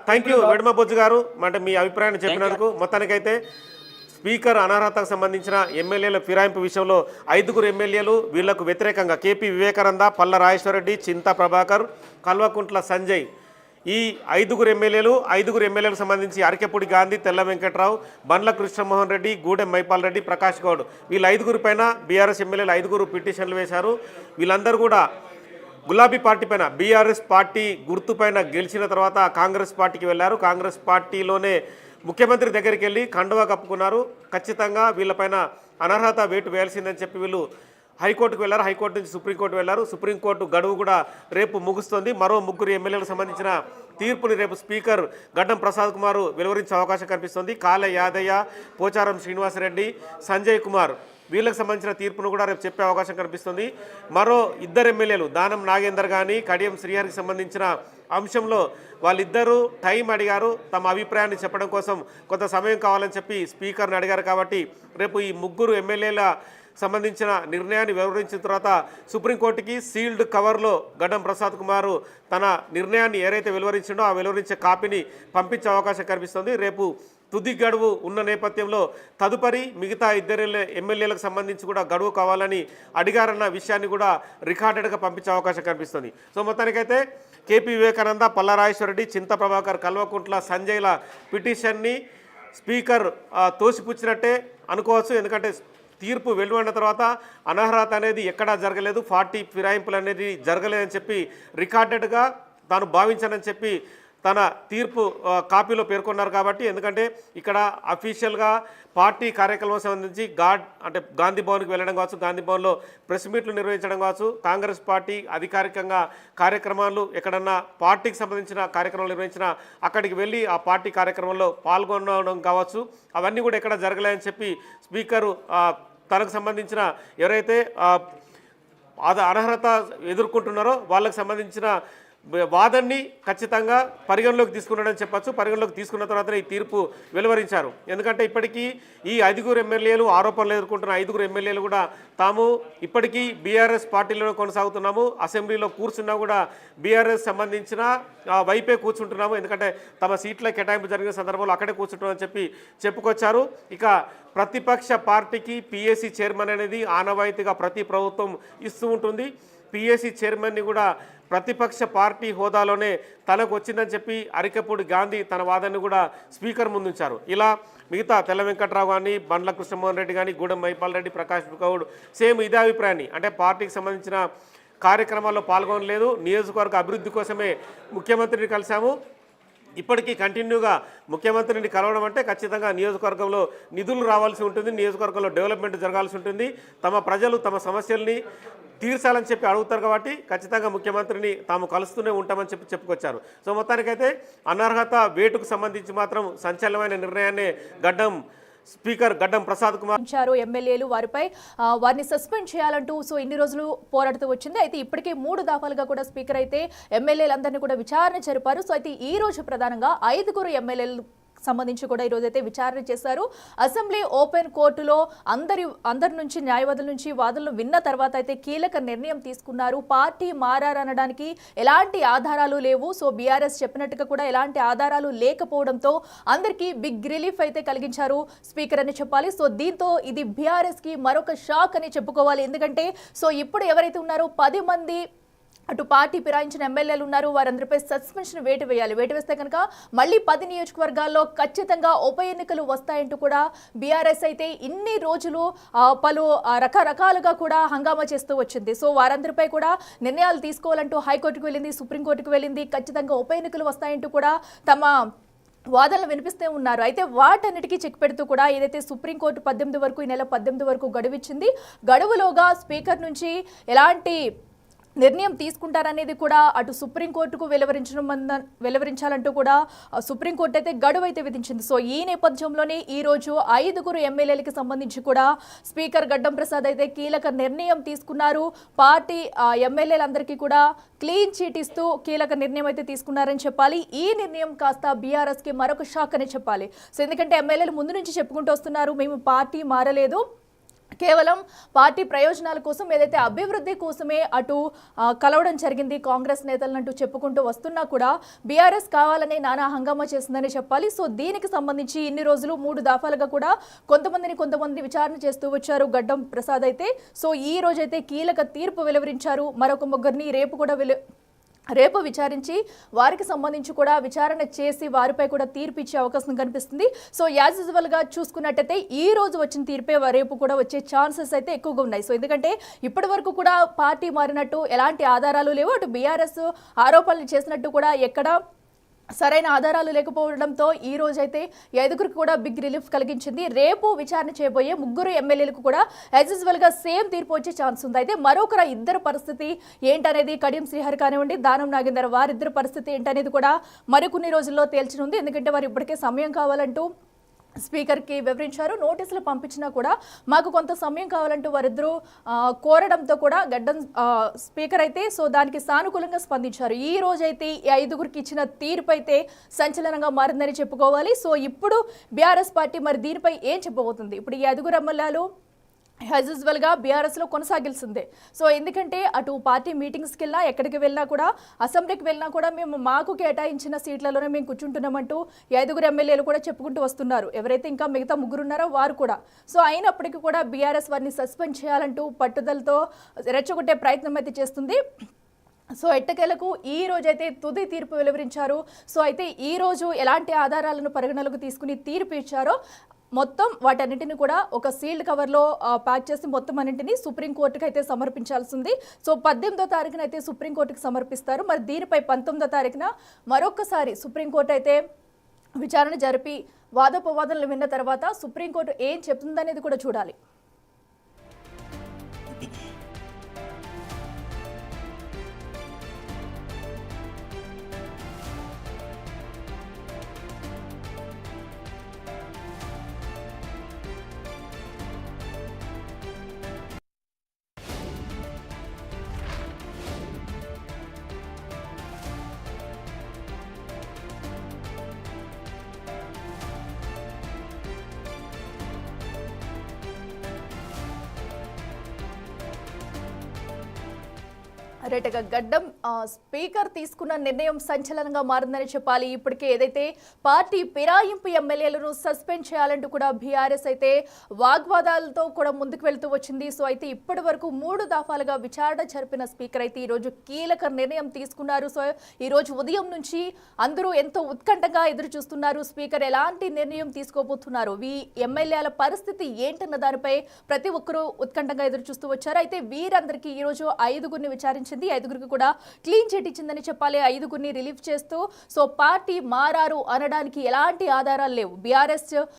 Thank you వెడమబొజ్జు గారు, అంటే మీ అభిప్రాయాన్ని చెప్పినందుకు. మొత్తానికైతే స్పీకర్ అనర్హతకు సంబంధించిన ఎమ్మెల్యేల ఫిరాయింపు విషయంలో 5 ఎమ్మెల్యేలు వీళ్లకు వ్యతిరేకంగా కేపీ వివేకానంద, పల్ల రాజేశ్వరరెడ్డి, చింతా ప్రభాకర్, కల్వకుంట్ల సంజయ్, ఈ 5 ఎమ్మెల్యేలకు సంబంధించి అరకెపూడి గాంధీ, తెల్ల వెంకట్రావు, బండ్ల కృష్ణమోహన్ రెడ్డి, గూడెం మైపాల్ రెడ్డి, ప్రకాష్ గౌడ్, వీళ్ళ 5 పైన బీఆర్ఎస్ ఎమ్మెల్యేలు 5 పిటిషన్లు వేశారు. వీళ్ళందరూ కూడా గులాబీ పార్టీ పైన, బీఆర్ఎస్ పార్టీ గుర్తుపైన గెలిచిన తర్వాత కాంగ్రెస్ పార్టీకి వెళ్ళారు. కాంగ్రెస్ పార్టీలోనే ముఖ్యమంత్రి దగ్గరికి వెళ్ళి కండువా కప్పుకున్నారు. ఖచ్చితంగా వీళ్ళపైన అనర్హత వేటు వేయాల్సిందని చెప్పి వీళ్ళు హైకోర్టుకు వెళ్ళారు. హైకోర్టు నుంచి సుప్రీంకోర్టు వెళ్ళారు. సుప్రీంకోర్టు గడువు కూడా రేపు ముగుస్తుంది. మరో 3 ఎమ్మెల్యేలకు సంబంధించిన తీర్పుని రేపు స్పీకర్ గడ్డం ప్రసాద్ కుమార్ వెలువరించే అవకాశం కనిపిస్తుంది. కాలే యాదయ్య, పోచారం శ్రీనివాసరెడ్డి, సంజయ్ కుమార్ వీళ్ళకి సంబంధించిన తీర్పును కూడా రేపు చెప్పే అవకాశం కనిపిస్తుంది. మరో 2 ఎమ్మెల్యేలు దానం నాగేందర్ కానీ కడియం శ్రీహరికి సంబంధించిన అంశంలో వాళ్ళిద్దరూ టైం అడిగారు. తమ అభిప్రాయాన్ని చెప్పడం కోసం కొంత సమయం కావాలని చెప్పి స్పీకర్ని అడిగారు. కాబట్టి రేపు ఈ 3 ఎమ్మెల్యేల సంబంధించిన నిర్ణయాన్ని వివరించిన తర్వాత సుప్రీంకోర్టుకి సీల్డ్ కవర్లో గడ్డం ప్రసాద్ కుమార్ తన నిర్ణయాన్ని ఏదైతే వెలువరించిండో ఆ వెలువరించే కాపీని పంపించే అవకాశం కనిపిస్తుంది. రేపు తుది గడువు ఉన్న నేపథ్యంలో తదుపరి మిగతా 2 ఎమ్మెల్యేలకు సంబంధించి కూడా గడువు కావాలని అడిగారన్న విషయాన్ని కూడా రికార్డెడ్గా పంపించే అవకాశం కనిపిస్తుంది. సో మొత్తానికైతే కేపీ వివేకానంద, పల్ల రాజేశ్వరరెడ్డి, చింతా ప్రభాకర్, కల్వకుంట్ల సంజయ్ల పిటిషన్ని స్పీకర్ తోసిపుచ్చినట్టే అనుకోవచ్చు. ఎందుకంటే తీర్పు వెలువడిన తర్వాత అనర్హత అనేది ఎక్కడా జరగలేదు, 40 ఫిరాయింపులు అనేది జరగలేదని చెప్పి రికార్డెడ్గా తాను భావించానని చెప్పి తన తీర్పు కాపీలో పేర్కొన్నారు. కాబట్టి ఎందుకంటే ఇక్కడ అఫీషియల్గా పార్టీ కార్యక్రమం సంబంధించి గాంధీ భవన్కి వెళ్ళడం కావచ్చు, గాంధీ భవన్లో ప్రెస్ మీట్లు నిర్వహించడం కావచ్చు, కాంగ్రెస్ పార్టీ అధికారికంగా కార్యక్రమాలు ఎక్కడన్నా పార్టీకి సంబంధించిన కార్యక్రమాలు నిర్వహించినా అక్కడికి వెళ్ళి ఆ పార్టీ కార్యక్రమంలో పాల్గొనడం కావచ్చు, అవన్నీ కూడా ఎక్కడ జరగలేదని చెప్పి స్పీకరు తనకు సంబంధించిన ఎవరైతే అనర్హత ఎదుర్కొంటున్నారో వాళ్ళకు సంబంధించిన వాదన్ని ఖచ్చితంగా పరిగణలోకి తీసుకున్నాడని చెప్పచ్చు. పరిగణలోకి తీసుకున్న తర్వాత ఈ తీర్పు వెలువరించారు. ఎందుకంటే ఇప్పటికీ ఈ 5 ఎమ్మెల్యేలు ఆరోపణలు ఎదుర్కొంటున్న 5 ఎమ్మెల్యేలు కూడా తాము ఇప్పటికీ బీఆర్ఎస్ పార్టీలో కొనసాగుతున్నాము, అసెంబ్లీలో కూర్చున్నా కూడా బీఆర్ఎస్ సంబంధించిన వైపే కూర్చుంటున్నాము, ఎందుకంటే తమ సీట్ల కేటాయింపు జరిగిన సందర్భంలో అక్కడే కూర్చుంటామని చెప్పి చెప్పుకొచ్చారు. ఇక ప్రతిపక్ష పార్టీకి పిఎస్సి చైర్మన్ అనేది ఆనవాయితీగా ప్రతి ప్రభుత్వం ఇస్తూ ఉంటుంది. పిఎస్సి చైర్మన్ని కూడా ప్రతిపక్ష పార్టీ హోదాలోనే తనకు వచ్చిందని చెప్పి అరకెపూడి గాంధీ తన వాదనను కూడా స్పీకర్ ముందుంచారు. ఇలా మిగతా తెల్ల వెంకట్రావు కానీ, బండ్ల కృష్ణమోహన్ రెడ్డి కానీ, గూడెం మైపాల్ రెడ్డి, ప్రకాష్ గౌడ్ సేమ్ ఇదే అభిప్రాయాన్ని, అంటే పార్టీకి సంబంధించిన కార్యక్రమాల్లో పాల్గొనలేదు, నియోజకవర్గ అభివృద్ధి కోసమే ముఖ్యమంత్రిని కలిశాము, ఇప్పటికీ కంటిన్యూగా ముఖ్యమంత్రిని కలవడం అంటే ఖచ్చితంగా నియోజకవర్గంలో నిధులు రావాల్సి ఉంటుంది, నియోజకవర్గంలో డెవలప్మెంట్ జరగాల్సి ఉంటుంది, తమ ప్రజలు తమ సమస్యల్ని తీర్చాలని చెప్పి అడుగుతారు. కాబట్టి ఖచ్చితంగా ముఖ్యమంత్రిని తాము కలుస్తూనే ఉంటామని చెప్పి చెప్పుకొచ్చారు. సో మొత్తానికైతే అనర్హత వేటుకు సంబంధించి మాత్రం సంచలనమైన నిర్ణయాన్ని స్పీకర్ గడ్డం ప్రసాద్ కుమార్ ఎమ్మెల్యేలు వారిని సస్పెండ్ చేయాలంటూ సో ఇన్ని రోజులు పోరాడుతూ వచ్చింది. అయితే ఇప్పటికే 3 దఫాలుగా కూడా స్పీకర్ అయితే ఎమ్మెల్యేలందరినీ కూడా విచారణ జరిపారు. సో అయితే ఈ రోజు ప్రధానంగా 5 ఎమ్మెల్యేలు సంబంధించి కూడా ఈ రోజైతే విచారణ చేశారు. అసెంబ్లీ ఓపెన్ కోర్టులో అందరి నుంచి న్యాయవాదుల నుంచి వాదనలు విన్న తర్వాత అయితే కీలక నిర్ణయం తీసుకున్నారు. పార్టీ మారనడానికి ఎలాంటి ఆధారాలు లేవు. సో బీఆర్ఎస్ చెప్పినట్టుగా కూడా ఎలాంటి ఆధారాలు లేకపోవడంతో అందరికీ బిగ్ రిలీఫ్ అయితే కలిగించారు స్పీకర్ అని చెప్పాలి. సో దీంతో ఇది బీఆర్ఎస్ కి మరొక షాక్ అని చెప్పుకోవాలి. ఎందుకంటే సో ఇప్పుడు ఎవరైతే ఉన్నారో 10 మంది అటు పార్టీ ఫిరాయించిన ఎమ్మెల్యేలు ఉన్నారు, వారందరిపై సస్పెన్షన్ వేటు వేయాలి. వేటు వేస్తే కనుక మళ్ళీ 10 నియోజకవర్గాల్లో ఖచ్చితంగా ఉప ఎన్నికలు వస్తాయంటూ కూడా బీఆర్ఎస్ అయితే ఇన్ని రోజులు పలు రకరకాలుగా కూడా హంగామా చేస్తూ వచ్చింది. సో వారందరిపై కూడా నిర్ణయాలు తీసుకోవాలంటూ హైకోర్టుకు వెళ్ళింది, సుప్రీంకోర్టుకు వెళ్ళింది, ఖచ్చితంగా ఉప ఎన్నికలు వస్తాయంటూ కూడా తమ వాదనలు వినిపిస్తూ ఉన్నారు. అయితే వాటన్నిటికీ చెక్ పెడుతూ కూడా ఏదైతే సుప్రీంకోర్టు 18 వరకు ఈ నెల 18 వరకు గడువిచ్చింది, గడువులోగా స్పీకర్ నుంచి ఎలాంటి నిర్ణయం తీసుకుంటారనేది కూడా అటు సుప్రీంకోర్టుకు వెలువరించాలంటూ కూడా సుప్రీంకోర్టు అయితే గడువు అయితే విధించింది. సో ఈ నేపథ్యంలోనే ఈ రోజు 5 ఎమ్మెల్యేలకి సంబంధించి కూడా స్పీకర్ గడ్డం ప్రసాద్ అయితే కీలక నిర్ణయం తీసుకున్నారు. పార్టీ ఎమ్మెల్యేలందరికీ కూడా క్లీన్ చీట్ ఇస్తూ కీలక నిర్ణయం అయితే తీసుకున్నారని చెప్పాలి. ఈ నిర్ణయం కాస్త బీఆర్ఎస్ కి మరొక షాక్ అని చెప్పాలి. సో ఎందుకంటే ఎమ్మెల్యేలు ముందు నుంచి చెప్పుకుంటూ వస్తున్నారు, మేము పార్టీ మారలేదు, కేవలం పార్టీ ప్రయోజనాల కోసం ఏదైతే అభివృద్ధి కోసమే అటు కలవడం జరిగింది కాంగ్రెస్ నేతలంటూ చెప్పుకుంటూ వస్తున్నా కూడా బీఆర్ఎస్ కావాలని నానా హంగామా చేసిందని చెప్పాలి. సో దీనికి సంబంధించి ఇన్ని రోజులు 3 దఫాలుగా కూడా కొంతమంది విచారణ చేస్తూ వచ్చారు గడ్డం ప్రసాద్ అయితే. సో ఈ రోజైతే కీలక తీర్పు వెలువరించారు. మరొక ముగ్గురిని రేపు విచారించి వారికి సంబంధించి కూడా విచారణ చేసి వారిపై కూడా తీర్పు ఇచ్చే అవకాశం కనిపిస్తుంది. సో యాజ్ యూజువల్ గా చూసుకున్నట్టయితే ఈ రోజు వచ్చిన తీర్పే రేపు కూడా వచ్చే ఛాన్సెస్ అయితే ఎక్కువగా ఉన్నాయి. సో ఎందుకంటే ఇప్పటి వరకు కూడా పార్టీ మారినట్టు ఎలాంటి ఆధారాలు లేవు. అటు బీఆర్ఎస్ ఆరోపణలు చేసినట్టు కూడా ఎక్కడ సరైన ఆధారాలు లేకపోవడంతో ఈ రోజైతే 5గురికి కూడా బిగ్ రిలీఫ్ కలిగించింది. రేపు విచారణ చేయబోయే 3 ఎమ్మెల్యేలకు కూడా యాజ్ యూజువల్ గా సేమ్ తీర్పు వచ్చే ఛాన్స్ ఉంది. అయితే మరొకరు ఇద్దరు పరిస్థితి ఏంటనేది కడియం శ్రీహరి కానివ్వండి, దానం నాగేందర్ వారిద్దరు పరిస్థితి ఏంటనేది కూడా మరికొన్ని రోజుల్లో తేల్చనుంది. ఎందుకంటే వారు ఇప్పటికే సమయం కావాలంటూ స్పీకర్కి వివరించారు. నోటీసులు పంపించినా కూడా మాకు కొంత సమయం కావాలంటూ వారిద్దరూ కోరడంతో కూడా గడ్డం స్పీకర్ అయితే సో దానికి సానుకూలంగా స్పందించారు. ఈ రోజైతే ఈ 5గురికి ఇచ్చిన తీర్పు అయితే సంచలనంగా మారిందని చెప్పుకోవాలి. సో ఇప్పుడు బీఆర్ఎస్ పార్టీ మరి దీనిపై ఏం చెప్పబోతుంది? ఇప్పుడు ఈ 5గురు ఎమ్మెల్యేలు యాజ్ యూజువల్గా బీఆర్ఎస్లో కొనసాగిల్సిందే. సో ఎందుకంటే అటు పార్టీ మీటింగ్స్కి వెళ్ళినా ఎక్కడికి వెళ్ళినా కూడా అసెంబ్లీకి వెళ్ళినా కూడా మేము మాకు కేటాయించిన సీట్లలోనే మేము కూర్చుంటున్నామంటూ 5గురు ఎమ్మెల్యేలు కూడా చెప్పుకుంటూ వస్తున్నారు. ఎవరైతే ఇంకా మిగతా 3 ఉన్నారో వారు కూడా. సో అయినప్పటికీ కూడా బీఆర్ఎస్ వారిని సస్పెండ్ చేయాలంటూ పట్టుదలతో రెచ్చగొట్టే ప్రయత్నం అయితే చేస్తుంది. సో ఎట్టకేలకు ఈ రోజైతే తుది తీర్పు వెలువరించారు. సో అయితే ఈ రోజు ఎలాంటి ఆధారాలను పరిగణలోకి తీసుకుని తీర్పు ఇచ్చారో మొత్తం వాటన్నిటిని కూడా ఒక సీల్డ్ కవర్లో ప్యాక్ చేసి మొత్తం అన్నింటినీ సుప్రీంకోర్టుకు అయితే సమర్పించాల్సి ఉంది. సో 18వ తారీఖున అయితే సుప్రీంకోర్టుకు సమర్పిస్తారు. మరి దీనిపై 19వ తారీఖున మరొకసారి సుప్రీంకోర్టు అయితే విచారణ జరిపి వాదోపవాదనలు విన్న తర్వాత సుప్రీంకోర్టు ఏం చెప్తుందనేది కూడా చూడాలి. రేటగా గడ్డం స్పీకర్ తీసుకున్న నిర్ణయం సంచలనంగా మారిందని చెప్పాలి. ఇప్పటికే ఏదైతే పార్టీ ఫిరాయింపు ఎమ్మెల్యేలను సస్పెండ్ చేయాలంటూ కూడా బీఆర్ఎస్ అయితే వాగ్వాదాలతో కూడా ముందుకు వెళ్తూ వచ్చింది. సో అయితే ఇప్పటి వరకు 3 దఫాలుగా విచారణ జరిపిన స్పీకర్ అయితే ఈరోజు కీలక నిర్ణయం తీసుకున్నారు. సో ఈరోజు ఉదయం నుంచి అందరూ ఎంతో ఉత్కంఠగా ఎదురు చూస్తున్నారు. స్పీకర్ ఎలాంటి నిర్ణయం తీసుకోబోతున్నారు, ఈ ఎమ్మెల్యేల పరిస్థితి ఏంటన్న దానిపై ప్రతి ఒక్కరూ ఉత్కంఠంగా ఎదురు చూస్తూ వచ్చారు. అయితే వీరందరికీ ఈరోజు 5గురిని విచారించింది. 5గురికి కూడా క్లీన్ చిట్ ఇచ్చిందని చెప్పాలి. 5గురిని రిలీవ్ చేస్తూ సో పార్టీ మారారు అనడానికి ఎలాంటి ఆధారాలు లేవు. బీఆర్ఎస్